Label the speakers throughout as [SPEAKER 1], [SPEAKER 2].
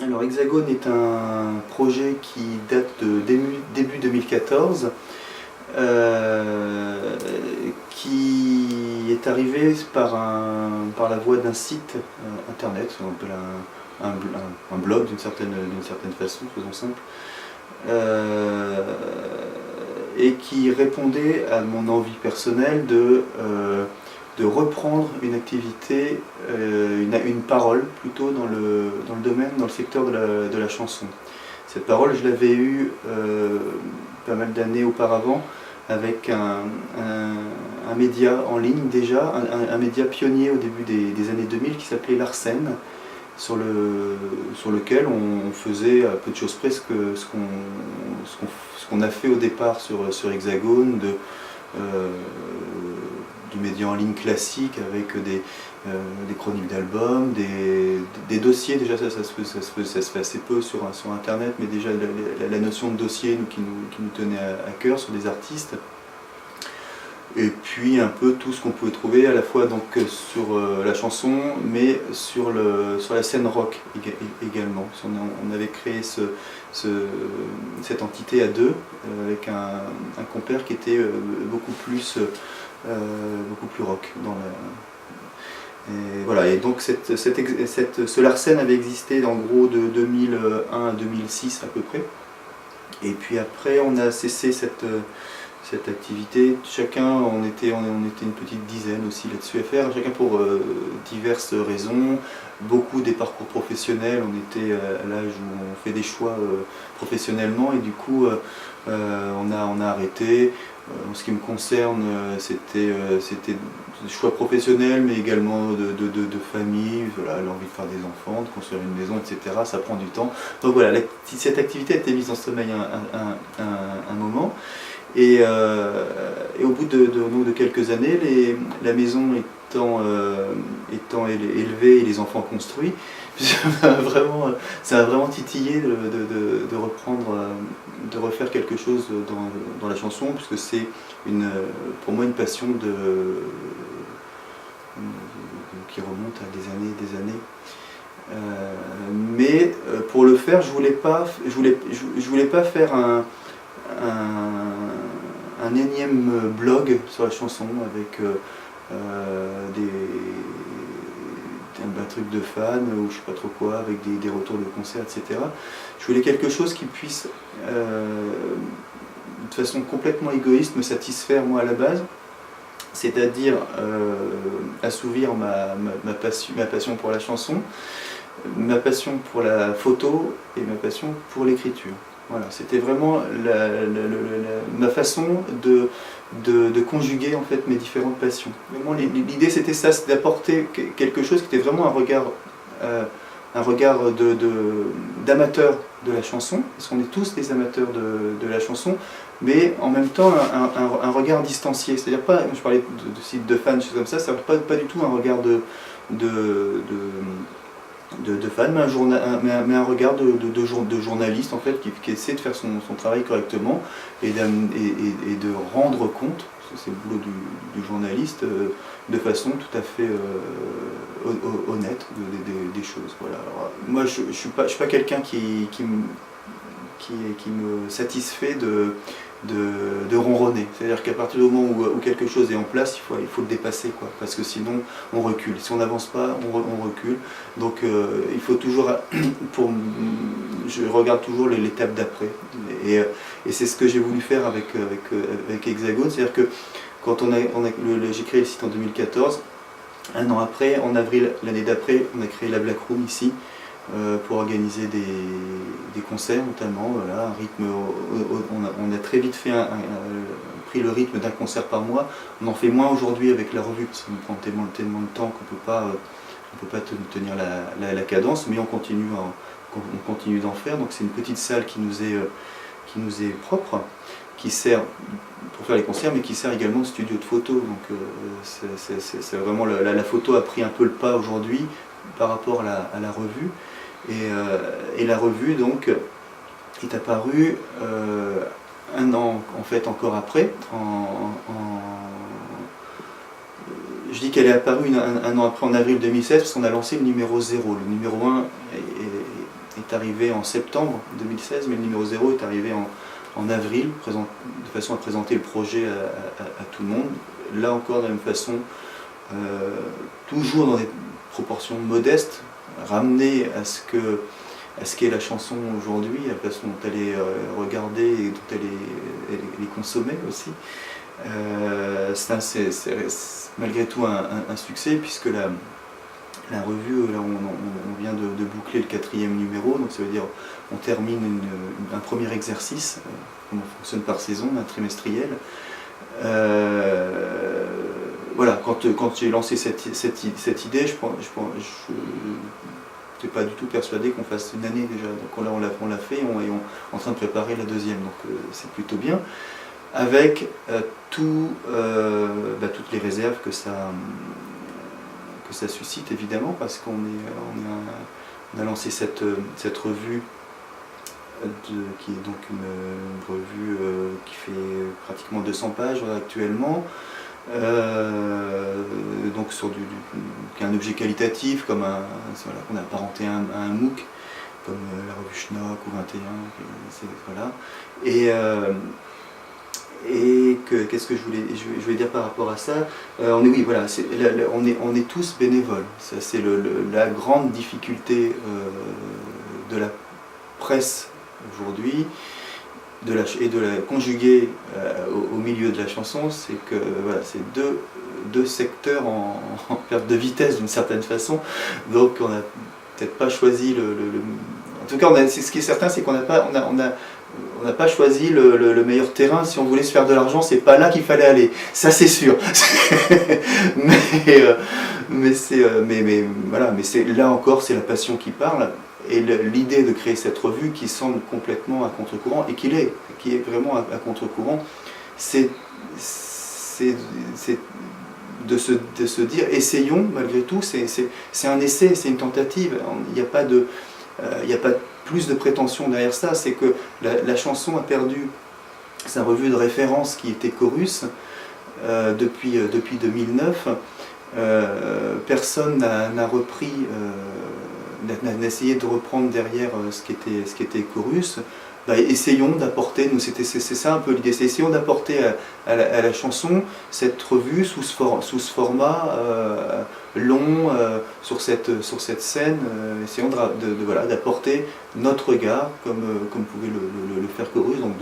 [SPEAKER 1] Alors Hexagone est un projet qui date de début 2014, qui est arrivé par la voie d'un site internet, ce qu'on appelle un blog d'une certaine façon, faisons simple, et qui répondait à mon envie personnelle de reprendre une activité, une parole plutôt dans le domaine, dans le secteur de la chanson. Cette parole, je l'avais eue pas mal d'années auparavant avec un média en ligne déjà, un média pionnier au début des années 2000 qui s'appelait Larsen, sur lequel on faisait à peu de choses près ce qu'on a fait au départ sur Hexagone, du média en ligne classique avec des chroniques d'albums, des dossiers. Déjà ça se fait assez peu sur internet, mais déjà la notion de dossier qui nous tenait à cœur sur des artistes. Et puis un peu tout ce qu'on pouvait trouver à la fois donc sur la chanson, mais sur la scène rock également. On avait créé cette entité à deux, avec un compère qui était beaucoup plus rock. Et voilà, et donc ce Larsen avait existé en gros de 2001 à 2006 à peu près. Et puis après on a cessé cette activité. Chacun, on était une petite dizaine aussi là-dessus à faire, chacun pour diverses raisons, beaucoup des parcours professionnels, on était à l'âge où on fait des choix professionnellement et du coup on a arrêté. En ce qui me concerne, c'était des choix professionnels mais également de famille, voilà, l'envie de faire des enfants, de construire une maison, etc. Ça prend du temps. Donc voilà, cette activité a été mise en sommeil un moment. Et au bout de quelques années, la maison étant élevée et les enfants construits, ça a vraiment titillé de refaire quelque chose dans la chanson, puisque c'est pour moi une passion qui remonte à des années. Mais pour le faire, je voulais pas faire un énième blog sur la chanson avec un truc de fans ou je sais pas trop quoi, avec des retours de concerts, etc. Je voulais quelque chose qui puisse, de façon complètement égoïste, me satisfaire moi à la base, c'est-à-dire assouvir ma passion pour la chanson, ma passion pour la photo et ma passion pour l'écriture. Voilà, c'était vraiment ma façon de conjuguer en fait mes différentes passions. L'idée c'était ça, c'était d'apporter quelque chose qui était vraiment un regard d'amateur de la chanson, parce qu'on est tous des amateurs de la chanson, mais en même temps un regard distancié. C'est-à-dire pas, je parlais de sites de fans, choses comme ça, c'est pas du tout un regard de fan, mais un regard de journaliste en fait, qui essaie de faire son travail correctement et de rendre compte, c'est le boulot du journaliste, de façon tout à fait honnête des choses. Voilà. Alors, moi je suis pas quelqu'un qui me satisfait de ronronner. C'est-à-dire qu'à partir du moment où quelque chose est en place, il faut le dépasser, quoi, parce que sinon on recule. Si on n'avance pas, on recule. Donc il faut toujours, je regarde toujours l'étape d'après. Et c'est ce que j'ai voulu faire avec Hexagone. C'est-à-dire que quand j'ai créé le site en 2014, un an après, en avril l'année d'après, on a créé la Black Room ici, pour organiser des concerts notamment, voilà, un rythme, on a très vite pris le rythme d'un concert par mois. On en fait moins aujourd'hui avec la revue parce qu'on prend tellement de temps qu'on peut pas tenir la cadence, mais on continue d'en faire. Donc c'est une petite salle qui nous est propre, qui sert pour faire les concerts, mais qui sert également de studio de photo. Donc c'est vraiment la photo a pris un peu le pas aujourd'hui par rapport à la revue. Et la revue donc est apparue un an en fait encore après. Je dis qu'elle est apparue un an après, en avril 2016, parce qu'on a lancé le numéro 0. Le numéro 1 est est arrivé en septembre 2016, mais le numéro 0 est arrivé en avril, de façon à présenter le projet à tout le monde. Là encore, de la même façon, toujours dans des proportions modestes, ramener à ce qu'est la chanson aujourd'hui, à la façon dont elle est regardée et dont elle est consommée aussi. C'est malgré tout un succès, puisque la revue, là on vient de boucler le 4e numéro, donc ça veut dire on termine un premier exercice, on fonctionne par saison, un trimestriel. Voilà, quand j'ai lancé cette idée, je n'étais pas du tout persuadé qu'on fasse une année déjà. Donc là on l'a fait et on est en train de préparer la 2e, donc c'est plutôt bien. Avec toutes les réserves que ça suscite évidemment, parce qu'on a lancé cette revue qui est donc une revue qui fait pratiquement 200 pages actuellement, donc qui a un objet qualitatif, comme qu'on a apparenté à un MOOC, comme la revue Schnock ou 21, voilà. Et qu'est-ce que je voulais dire par rapport à ça, on est tous bénévoles. Ça, c'est la grande difficulté de la presse aujourd'hui, de la conjuguer au milieu de la chanson, c'est que voilà, c'est deux secteurs en perte de vitesse d'une certaine façon. Donc on n'a peut-être pas choisi en tout cas, ce qui est certain, c'est qu'on n'a pas choisi le meilleur terrain. Si on voulait se faire de l'argent, c'est pas là qu'il fallait aller. Ça, c'est sûr. mais là encore, c'est la passion qui parle. Et l'idée de créer cette revue qui semble complètement à contre-courant, et qui est vraiment à contre-courant, c'est de se dire, essayons malgré tout. C'est un essai, c'est une tentative. Il n'y a pas plus de prétention derrière ça. C'est que la chanson a perdu sa revue de référence qui était Chorus depuis 2009. Personne n'a repris, n'a essayé de reprendre derrière ce qui était Chorus. Essayons d'apporter, c'est ça un peu l'idée, c'est essayons d'apporter à la chanson cette revue sous ce format long, sur cette scène, essayons d'apporter notre regard comme pouvait le faire Chorus, donc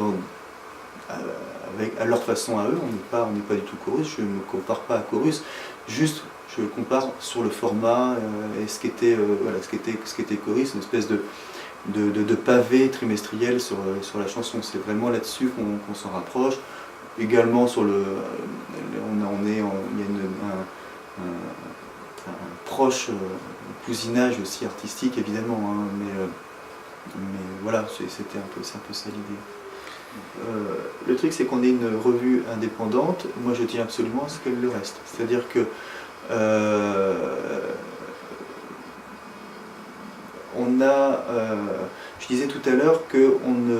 [SPEAKER 1] à leur façon à eux. On n'est pas du tout Chorus, je ne me compare pas à Chorus, juste je le compare sur le format et ce qu'était Chorus, une espèce de pavé trimestriel sur la chanson. C'est vraiment là-dessus qu'on s'en rapproche. Également sur il y a un proche cousinage aussi artistique évidemment, hein, mais voilà, c'est un peu ça l'idée. Le truc, c'est qu'on est une revue indépendante. Moi je tiens absolument à ce qu'elle le reste, c'est-à-dire que je disais tout à l'heure qu'on ne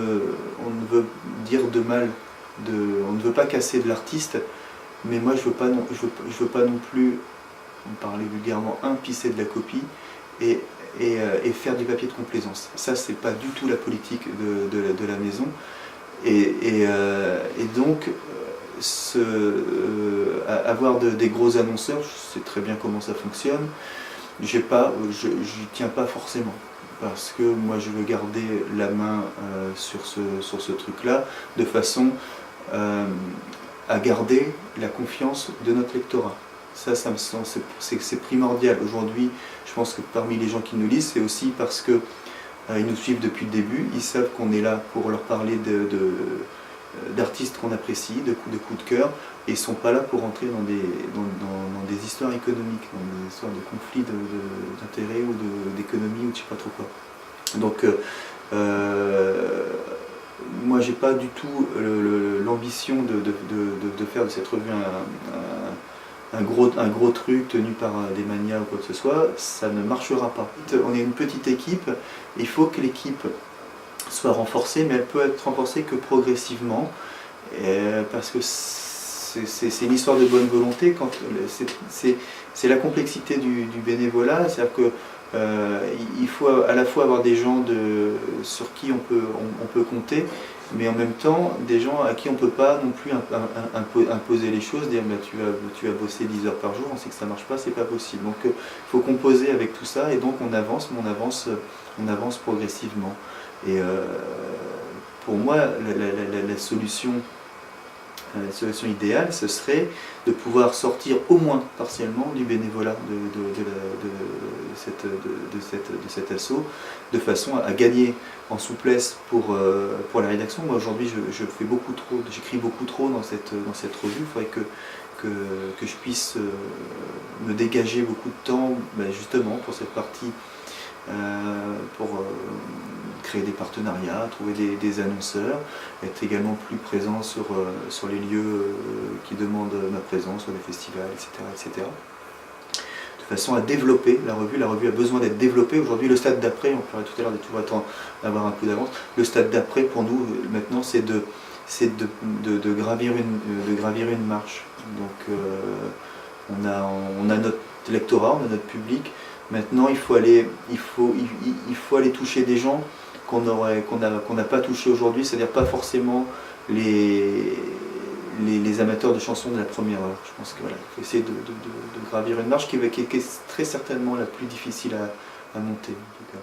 [SPEAKER 1] veut dire de mal, on ne veut pas casser de l'artiste, mais moi je veux pas non plus, on parlait vulgairement, pisser de la copie et faire du papier de complaisance. Ça, c'est pas du tout la politique de la maison. Et donc, avoir des gros annonceurs, je sais très bien comment ça fonctionne, j'y tiens pas forcément. Parce que moi je veux garder la main sur ce truc-là, de façon à garder la confiance de notre lectorat. Ça me semble, c'est primordial. Aujourd'hui, je pense que parmi les gens qui nous lisent, c'est aussi parce que ils nous suivent depuis le début, ils savent qu'on est là pour leur parler d'artistes qu'on apprécie, de coups de cœur, et ils ne sont pas là pour entrer dans des histoires économiques, dans des histoires de conflits d'intérêts ou d'économie ou je ne sais pas trop quoi. Donc moi j'ai pas du tout l'ambition de faire de cette revue un gros truc tenu par des manias ou quoi que ce soit. Ça ne marchera pas. On est une petite équipe, il faut que l'équipe soit renforcée, mais elle peut être renforcée que progressivement, parce que c'est une histoire de bonne volonté. C'est la complexité du bénévolat, c'est-à-dire que il faut à la fois avoir des gens sur qui on peut compter, mais en même temps des gens à qui on ne peut pas non plus imposer les choses, dire bah, tu vas bosser 10 heures par jour, on sait que ça ne marche pas, c'est pas possible. Donc il faut composer avec tout ça, et donc on avance, mais on avance progressivement. Et pour moi, la solution idéale, ce serait de pouvoir sortir au moins partiellement du bénévolat de cet asso, de façon à gagner en souplesse pour la rédaction. Moi aujourd'hui j'écris beaucoup trop dans cette revue. Il faudrait que je puisse me dégager beaucoup de temps justement pour cette partie, pour créer des partenariats, trouver des annonceurs, être également plus présent sur les lieux qui demandent ma présence, sur les festivals, etc., etc. De façon à développer la revue. La revue a besoin d'être développée. Aujourd'hui, le stade d'après, on parlait tout à l'heure de toujours attendre d'avoir un peu d'avance, le stade d'après pour nous maintenant c'est de gravir une marche. Donc on a notre lectorat, on a notre public. Maintenant, il faut aller toucher des gens qu'on n'a pas touché aujourd'hui, c'est-à-dire pas forcément les amateurs de chansons de la première heure. Je pense que voilà, il faut essayer de gravir une marche qui est très certainement la plus difficile à monter en tout cas.